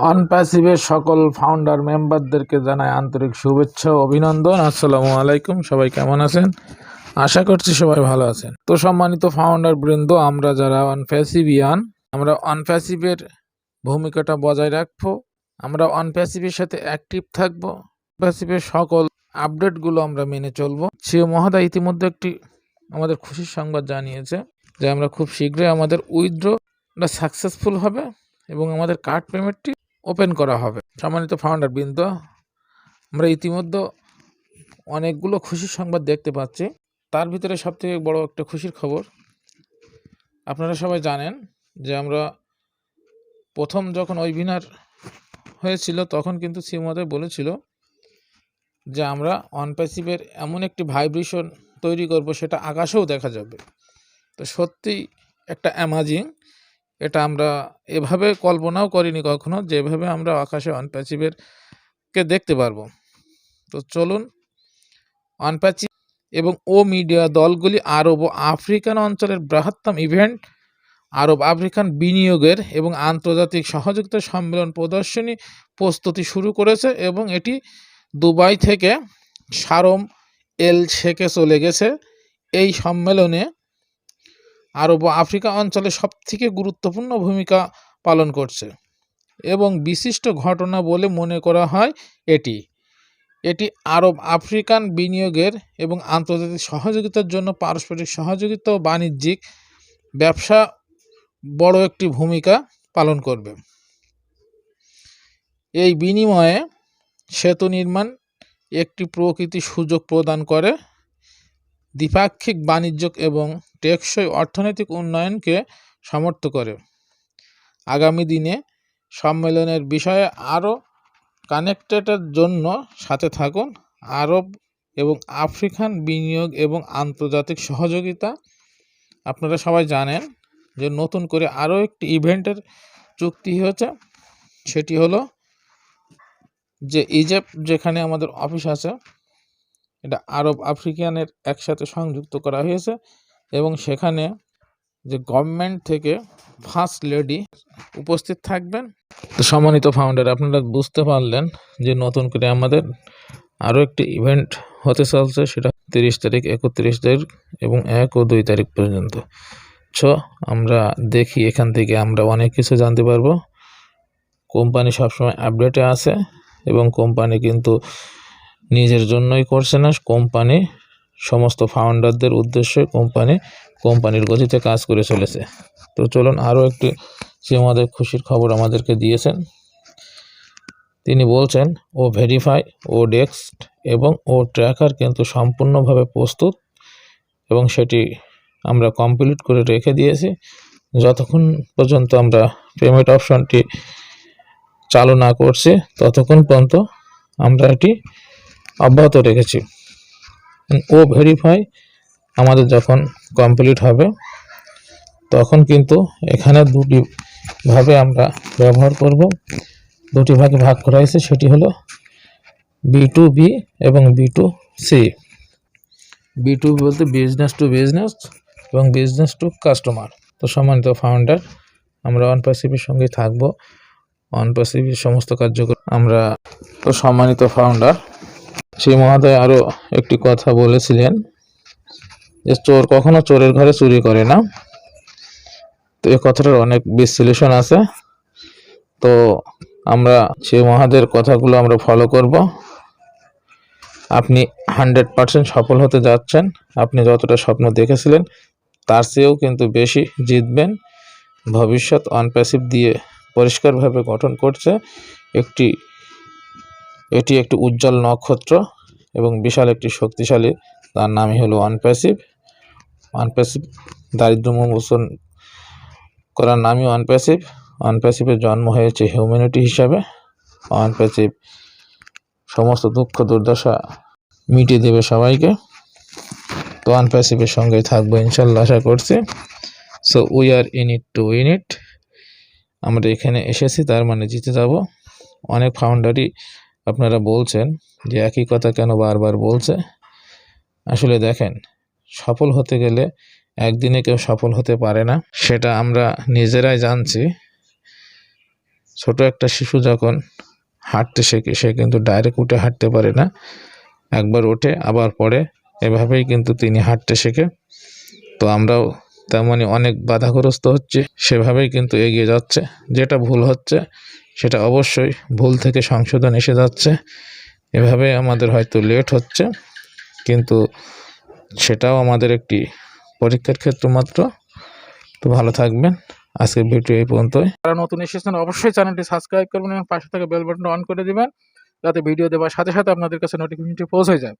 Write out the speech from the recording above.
অনপ্যাসিভের সকল ফাউন্ডার মেম্বারদেরকে জানাই আন্তরিক শুভেচ্ছা ও অভিনন্দন। আসসালামু আলাইকুম। সবাই কেমন আছেন? আশা করছি সবাই ভালো আছেন। তো সম্মানিত ফাউন্ডার বৃন্দ, আমরা যারা অনপ্যাসিভিয়ান, আমরা অনপ্যাসিভের ভূমিকাটা বজায় রাখবো। আমরা অনপ্যাসিভের সাথে অ্যাক্টিভ থাকবো। অনপ্যাসিভের সকল আপডেটগুলো আমরা মেনে চলবো। সিও মহোদয় ইতিমধ্যে একটি আমাদের খুশির সংবাদ জানিয়েছে যে আমরা খুব শীঘ্রই আমাদের উইথড্রটা সাকসেসফুল হবে এবং আমাদের কার্ড পেমেন্টটি ওপেন করা হবে। সম্মানিত ফাউন্ডার বৃন্দ, আমরা ইতিমধ্যে অনেকগুলো খুশির সংবাদ দেখতে পাচ্ছি। তার ভিতরে সবথেকে বড় একটা খুশির খবর, আপনারা সবাই জানেন যে আমরা প্রথম যখন ওয়েবিনার হয়েছিল তখন কিন্তু সিমোদয় বলেছিল যে আমরা অনপ্যাসিভের এমন একটি ভাইব্রেশন তৈরি করব সেটা আকাশেও দেখা যাবে। তো সত্যি একটা অ্যামাজিং, এটা আমরা এভাবে কল্পনাও করিনি কখনো, যেভাবে আমরা আকাশে অনপ্যাসিভের কে দেখতে পারবো। তো চলুন, অনপ্যাসিভ এবং ও মিডিয়া দলগুলি আরব ও আফ্রিকান অঞ্চলের বৃহত্তম ইভেন্ট আরব আফ্রিকান বিনিয়োগের এবং আন্তর্জাতিক সহযোগিতা সম্মেলন প্রদর্শনী প্রস্তুতি শুরু করেছে এবং এটি দুবাই থেকে শারম এল শেখে চলে গেছে। এই সম্মেলনে আরব ও আফ্রিকা অঞ্চলে সবথেকে গুরুত্বপূর্ণ ভূমিকা পালন করছে এবং বিশিষ্ট ঘটনা বলে মনে করা হয়। এটি আরব আফ্রিকান বিনিয়োগের এবং আন্তর্জাতিক সহযোগিতার জন্য পারস্পরিক সহযোগিতা ও বাণিজ্যিক ব্যবসা বড় একটি ভূমিকা পালন করবে। এই বিনিময়ে সেতু নির্মাণ একটি প্রকৃতি সুযোগ প্রদান করে, দ্বিপাক্ষিক বাণিজ্য এবং টেকসই অর্থনৈতিক উন্নয়নকে সমর্থন করে। আগামী দিনে সম্মেলনের বিষয়ে আরও কানেক্টেডের জন্য সাথে থাকুন। আরব এবং আফ্রিকান বিনিয়োগ এবং আন্তর্জাতিক সহযোগিতা, আপনারা সবাই জানেন যে নতুন করে আরও একটি ইভেন্টের চুক্তি হয়েছে। সেটি হলো যে ইজিপ্ট, যেখানে আমাদের অফিস আছে, এটা আরব আফ্রিকানের একসাথে সংযুক্ত করা হয়েছে এবং সেখানে যে গভর্নমেন্ট থেকে ফার্স্ট লেডি উপস্থিত থাকবেন। তো সম্মানিত ফাউন্ডার, আপনারা বুঝতে পারলেন যে নতুন করে আমাদের আরও একটি ইভেন্ট হতে চলছে, সেটা 30 তারিখ, 31 তারিখ এবং 1 ও 2 তারিখ পর্যন্ত। আমরা দেখি এখান থেকে আমরা অনেক কিছু জানতে পারবো। কোম্পানি সবসময় আপডেটে আছে এবং কোম্পানি কিন্তু নিজের জন্যই করছে না, কোম্পানি সমস্ত ফাউন্ডারদের উদ্দেশ্যে কোম্পানির গতিতে কাজ করে চলেছে। তো চলুন, আরও একটি যে আমাদের খুশির খবর আমাদেরকে দিয়েছেন। তিনি বলছেন ও ভেরিফাই, ও ডেস্ক এবং ও ট্র্যাকার কিন্তু সম্পূর্ণভাবে প্রস্তুত এবং সেটি আমরা কমপ্লিট করে রেখে দিয়েছি। যতক্ষণ পর্যন্ত আমরা পেমেন্ট অপশনটি চালু না করছি ততক্ষণ পর্যন্ত আমরা এটি অব্যাহত রেখেছি। ও ভেরিফাই আমাদের যখন কমপ্লিট হবে তখন কিন্তু এখানে দুটি ভাবে আমরা ব্যবহার করব। দুটি ভাগে ভাগ করা হয়েছে, সেটি হলো B2B এবং B2C। B2B বলতে বিজনেস টু বিজনেস এবং বিজনেস টু কাস্টমার। তো সম্মানিত ফাউন্ডার, আমরা অনপ্যাসিভের সঙ্গে থাকবো, অনপ্যাসিভের সমস্ত কার্যক্রম আমরা। তো সম্মানিত ফাউন্ডার, সেই মহোদয় আরও একটি কথা বলেছিলেন যে চোর কখনো চোরের ঘরে চুরি করে না। তো এই কথাটার অনেক বিশ্লেষণ আছে। তো আমরা সেই মহাদের কথাগুলো আমরা ফলো করব। আপনি 100% সফল হতে যাচ্ছেন। আপনি যতটা স্বপ্ন দেখেছিলেন তার চেয়েও কিন্তু বেশি জিতবেন। ভবিষ্যৎ অনপ্যাসিভ দিয়ে পরিষ্কারভাবে গঠন করছে। এটি একটি উজ্জ্বল নক্ষত্র এবং বিশাল একটি শক্তিশালী, তার নামই হলো অনপ্যাসিভ। দারিদ্র মোচন করার নামই অনপ্যাসিভের জন্ম হয়েছে হিউম্যানিটি হিসাবে। অনপ্যাসিভ সমস্ত দুঃখ দুর্দশা মিটিয়ে দেবে সবাইকে। তো অনপ্যাসিভের সঙ্গেই থাকবো ইনশাল্লাহ, আশা করছি। So we are in it to win ইট। আমরা এখানে এসেছি তার মানে জিতে যাব। অনেক ফাউন্ডারই আপনারা বলছেন যে একই কথা কেন বারবার বলছে। আসলে দেখেন, সফল হতে গেলে একদিনে কেউ সফল হতে পারে না, সেটা আমরা নিজেরাই জানছি। ছোট একটা শিশু যখন হাঁটতে শেখে সে কিন্তু ডাইরেক্ট উঠে হাঁটতে পারে না, একবার ওঠে আবার পড়ে, এভাবেই কিন্তু তিনি হাঁটতে শেখে। তো আমরাও তেমনই অনেক বাধাগ্রস্ত হচ্ছে, সেভাবেই কিন্তু এগিয়ে যাচ্ছে। যেটা ভুল হচ্ছে সেটা অবশ্যই ভুল থেকে সংশোধন এসে যাচ্ছে। এভাবে আমাদের হয়তো লেট হচ্ছে, কিন্তু সেটাও আমাদের একটি পরীক্ষার ক্ষেত্র মাত্র। তো ভালো থাকবেন, আজকের ভিডিও এই পর্যন্তই। যারা নতুন এসেছেন অবশ্যই চ্যানেলটি সাবস্ক্রাইব করবেন এবং পাশে থাকা বেল বাটনটা অন করে দিবেন, যাতে ভিডিও দেওয়ার সাথে সাথে আপনাদের কাছে নোটিফিকেশনটি পৌঁছে যায়।